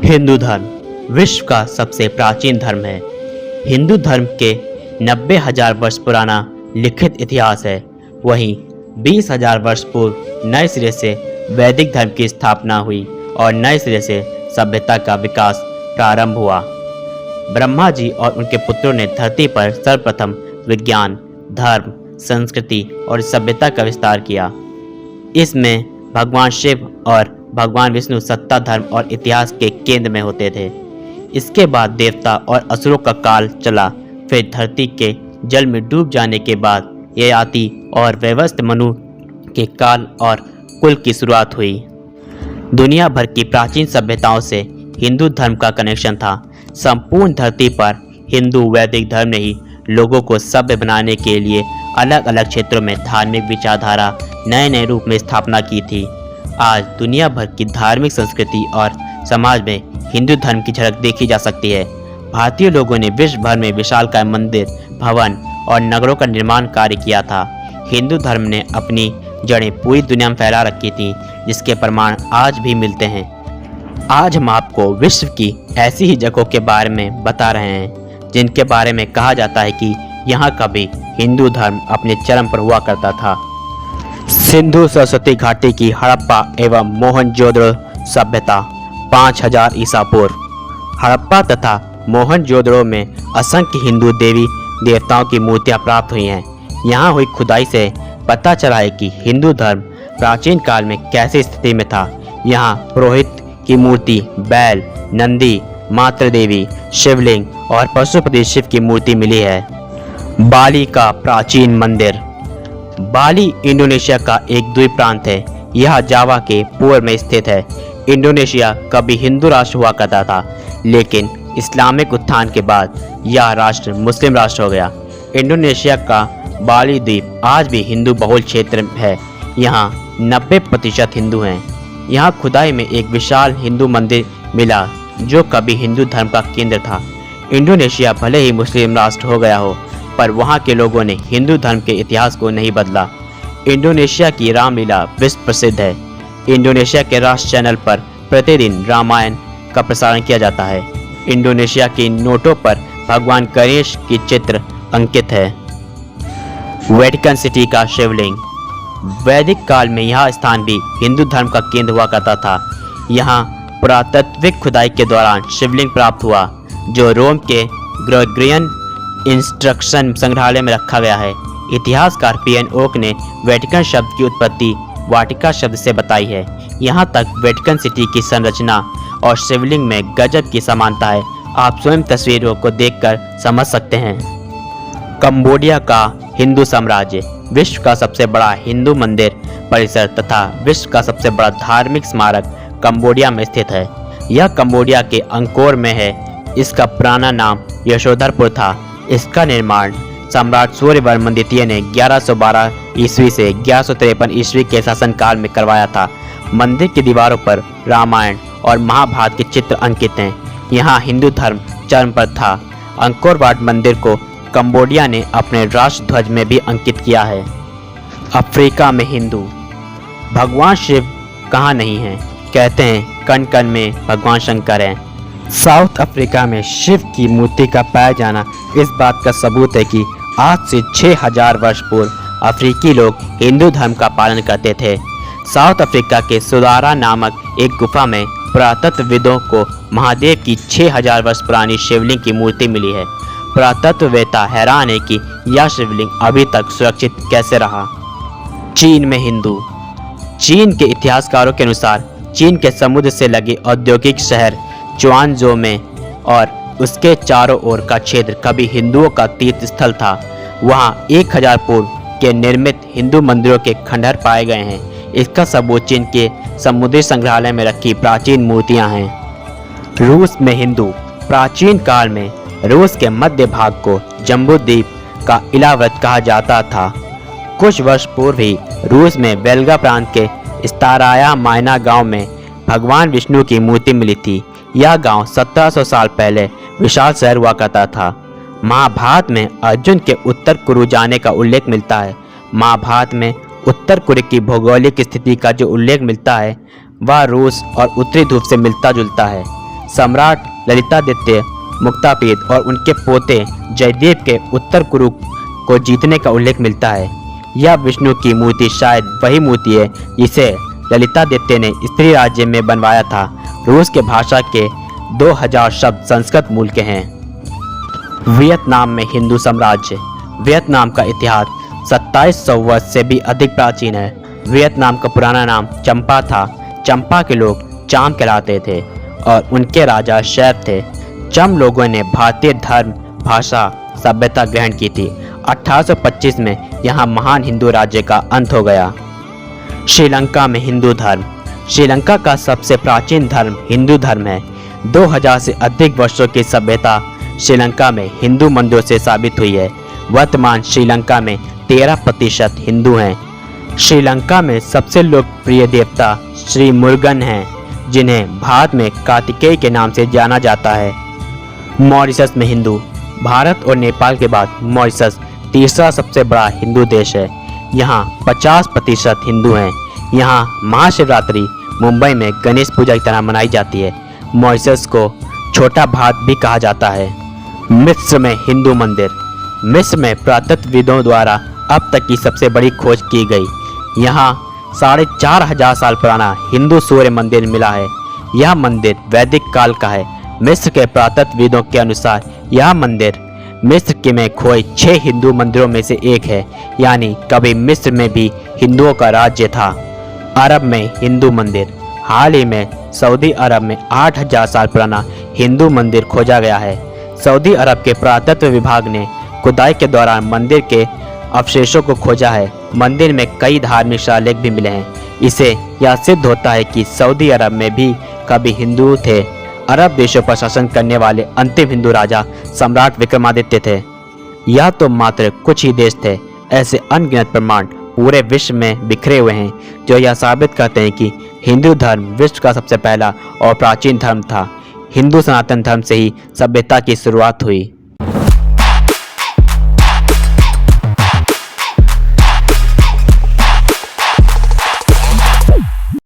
हिंदू धर्म विश्व का सबसे प्राचीन धर्म है। हिंदू धर्म के 90,000 वर्ष पुराना लिखित इतिहास है। वहीं 20,000 वर्ष पूर्व नए सिरे से वैदिक धर्म की स्थापना हुई और नए सिरे से सभ्यता का विकास प्रारंभ हुआ। ब्रह्मा जी और उनके पुत्रों ने धरती पर सर्वप्रथम विज्ञान, धर्म, संस्कृति और सभ्यता का विस्तार किया। इसमें भगवान शिव और भगवान विष्णु सत्ता, धर्म और इतिहास के केंद्र में होते थे। इसके बाद देवता और असुरों का काल चला। फिर धरती के जल में डूब जाने के बाद ययाति और व्यवस्थ मनु के काल और कुल की शुरुआत हुई। दुनिया भर की प्राचीन सभ्यताओं से हिंदू धर्म का कनेक्शन था। संपूर्ण धरती पर हिंदू वैदिक धर्म ने ही लोगों को सभ्य बनाने के लिए अलग अलग क्षेत्रों में धार्मिक विचारधारा नए नए रूप में स्थापना की थी। आज दुनिया भर की धार्मिक संस्कृति और समाज में हिंदू धर्म की झलक देखी जा सकती है। भारतीय लोगों ने विश्व भर में विशालकाय मंदिर, भवन और नगरों का निर्माण कार्य किया था। हिंदू धर्म ने अपनी जड़ें पूरी दुनिया में फैला रखी थी, जिसके प्रमाण आज भी मिलते हैं। आज हम आपको विश्व की ऐसी ही जगहों के बारे में बता रहे हैं जिनके बारे में कहा जाता है कि यहाँ कभी हिंदू धर्म अपने चरम पर हुआ करता था। सिंधु सरस्वती घाटी की हड़प्पा एवं मोहनजोदड़ो सभ्यता 5000 ईसा पूर्व। हड़प्पा तथा मोहनजोदड़ो में असंख्य हिंदू देवी देवताओं की मूर्तियां प्राप्त हुई हैं। यहाँ हुई खुदाई से पता चला है कि हिंदू धर्म प्राचीन काल में कैसी स्थिति में था। यहाँ पुरोहित की मूर्ति, बैल, नंदी, मातृ देवी, शिवलिंग और पशुपति शिव की मूर्ति मिली है। बाली का प्राचीन मंदिर। बाली इंडोनेशिया का एक द्वीप प्रांत है। यह जावा के पूर्व में स्थित है। इंडोनेशिया कभी हिंदू राष्ट्र हुआ करता था, लेकिन इस्लामिक उत्थान के बाद यह राष्ट्र मुस्लिम राष्ट्र हो गया। इंडोनेशिया का बाली द्वीप आज भी हिंदू बहुल क्षेत्र है। यहाँ 90% हिंदू हैं। यहाँ खुदाई में एक विशाल हिंदू मंदिर मिला जो कभी हिंदू धर्म का केंद्र था। इंडोनेशिया भले ही मुस्लिम राष्ट्र हो गया हो, पर वहाँ के लोगों ने हिंदू धर्म के इतिहास को नहीं बदला। इंडोनेशिया की रामलीला विश्व प्रसिद्ध है। इंडोनेशिया के राष्ट्र चैनल पर प्रतिदिन रामायण का प्रसारण किया जाता है। इंडोनेशिया की नोटों पर भगवान गणेश की चित्र अंकित है। वेटिकन सिटी का शिवलिंग। वैदिक काल में यह स्थान भी हिंदू धर्म का केंद्र हुआ करता था। यहाँ पुरातात्विक खुदाई के दौरान शिवलिंग प्राप्त हुआ, जो रोम के ग्रेगोरियन इंस्ट्रक्शन संग्रहालय में रखा गया है। इतिहासकार पीएन ओक ने वेटिकन शब्द की उत्पत्ति वाटिका शब्द से बताई है। यहाँ तक वेटिकन सिटी की संरचना और शिवलिंग में गजब की समानता है। आप स्वयं तस्वीरों को देखकर समझ सकते हैं। कंबोडिया का हिंदू साम्राज्य। विश्व का सबसे बड़ा हिंदू मंदिर परिसर तथा विश्व का सबसे बड़ा धार्मिक स्मारक कंबोडिया में स्थित है। यह कंबोडिया के अंकोर में है। इसका पुराना नाम यशोधरपुर था। इसका निर्माण सम्राट सूर्यवर्मन द्वितीय ने 1112 ईस्वी से 1153 ईस्वी के शासनकाल में करवाया था। मंदिर की दीवारों पर रामायण और महाभारत के चित्र अंकित हैं। यहाँ हिंदू धर्म चरम पर था। अंकोर वाट मंदिर को कंबोडिया ने अपने राष्ट्र ध्वज में भी अंकित किया है। अफ्रीका में हिंदू। भगवान शिव कहाँ नहीं हैं? कहते हैं कण कण में भगवान शंकर हैं। साउथ अफ्रीका में शिव की मूर्ति का पाया जाना इस बात का सबूत है कि आज से 6000 वर्ष पूर्व अफ्रीकी लोग हिंदू धर्म का पालन करते थे। साउथ अफ्रीका के सुदारा नामक एक गुफा में पुरातत्वविदों को महादेव की 6000 वर्ष पुरानी शिवलिंग की मूर्ति मिली है। पुरातत्ववेत्ता हैरान है कि यह शिवलिंग अभी तक सुरक्षित कैसे रहा। चीन में हिंदू। चीन के इतिहासकारों के अनुसार चीन के समुद्र से लगे औद्योगिक शहर च्वांगजो में और उसके चारों ओर का क्षेत्र कभी हिंदुओं का तीर्थ स्थल था। वहाँ 1000 पूर्व के निर्मित हिंदू मंदिरों के खंडहर पाए गए हैं। इसका सबूत चीन के समुद्री संग्रहालय में रखी प्राचीन मूर्तियाँ हैं। रूस में हिंदू। प्राचीन काल में रूस के मध्य भाग को जम्बूद्वीप का इलाव्रत कहा जाता था। कुछ वर्ष पूर्व ही रूस में वेल्गा प्रांत के स्ताराया मायना गांव में भगवान विष्णु की मूर्ति मिली थी। यह गांव 1700 साल पहले विशाल शहर हुआ करता था। महाभारत में अर्जुन के उत्तर कुरु जाने का उल्लेख मिलता है। महाभारत में उत्तर कुरु की भौगोलिक स्थिति का जो उल्लेख मिलता है वह रूस और उत्तरी ध्रुव से मिलता जुलता है। सम्राट ललितादित्य मुक्तापीड और उनके पोते जयदेव के उत्तर कुरु को जीतने का उल्लेख मिलता है। यह विष्णु की मूर्ति शायद वही मूर्ति है जिसे ललितादित्य ने स्त्री राज्य में बनवाया था। रूस के भाषा के 2000 शब्द संस्कृत मूल के हैं। वियतनाम में हिंदू साम्राज्य। वियतनाम का इतिहास 2700 वर्ष से भी अधिक प्राचीन है। वियतनाम का पुराना नाम चंपा था। चंपा के लोग चाम कहलाते थे और उनके राजा शैव थे। चम लोगों ने भारतीय धर्म, भाषा, सभ्यता ग्रहण की थी। 1825 में यहाँ महान हिंदू राज्य का अंत हो गया। श्रीलंका में हिंदू धर्म। श्रीलंका का सबसे प्राचीन धर्म हिंदू धर्म है। 2000 से अधिक वर्षों की सभ्यता श्रीलंका में हिंदू मंदिरों से साबित हुई है। वर्तमान श्रीलंका में 13% हिंदू हैं। श्रीलंका में सबसे लोकप्रिय देवता श्री मुरुगन हैं, जिन्हें भारत में कार्तिकेय के नाम से जाना जाता है। मॉरिशस में हिंदू। भारत और नेपाल के बाद मॉरिशस तीसरा सबसे बड़ा हिंदू देश है। यहाँ 50% हिंदू हैं। यहाँ महाशिवरात्रि मुंबई में गणेश पूजा की तरह मनाई जाती है। मॉरिशस को छोटा भारत भी कहा जाता है। मिस्र में हिंदू मंदिर। मिस्र में पुरातत्वविदों द्वारा अब तक की सबसे बड़ी खोज की गई। यहाँ 4500 साल पुराना हिंदू सूर्य मंदिर मिला है। यह मंदिर वैदिक काल का है। मिस्र के पुरातत्वविदों के अनुसार यह मंदिर मिस्र के में खोए 6 हिंदू मंदिरों में से एक है, यानी कभी मिस्र में भी हिंदुओं का राज्य था। अरब में हिंदू मंदिर। हाल ही में सऊदी अरब में 8000 साल पुराना हिंदू मंदिर खोजा गया है। सऊदी अरब के पुरातत्व विभाग ने खुदाई के दौरान मंदिर के अवशेषों को खोजा है। मंदिर में कई धार्मिक शिलालेख भी मिले हैं। इससे यह सिद्ध होता है कि सऊदी अरब में भी कभी हिंदू थे। अरब देशों पर शासन करने वाले अंतिम हिंदू राजा सम्राट विक्रमादित्य थे। यह तो मात्र कुछ ही देश थे। ऐसे अनगिनत प्रमाण पूरे विश्व में बिखरे हुए हैं जो यह साबित करते हैं कि हिंदू धर्म विश्व का सबसे पहला और प्राचीन धर्म था। हिंदू सनातन धर्म से ही सभ्यता की शुरुआत हुई।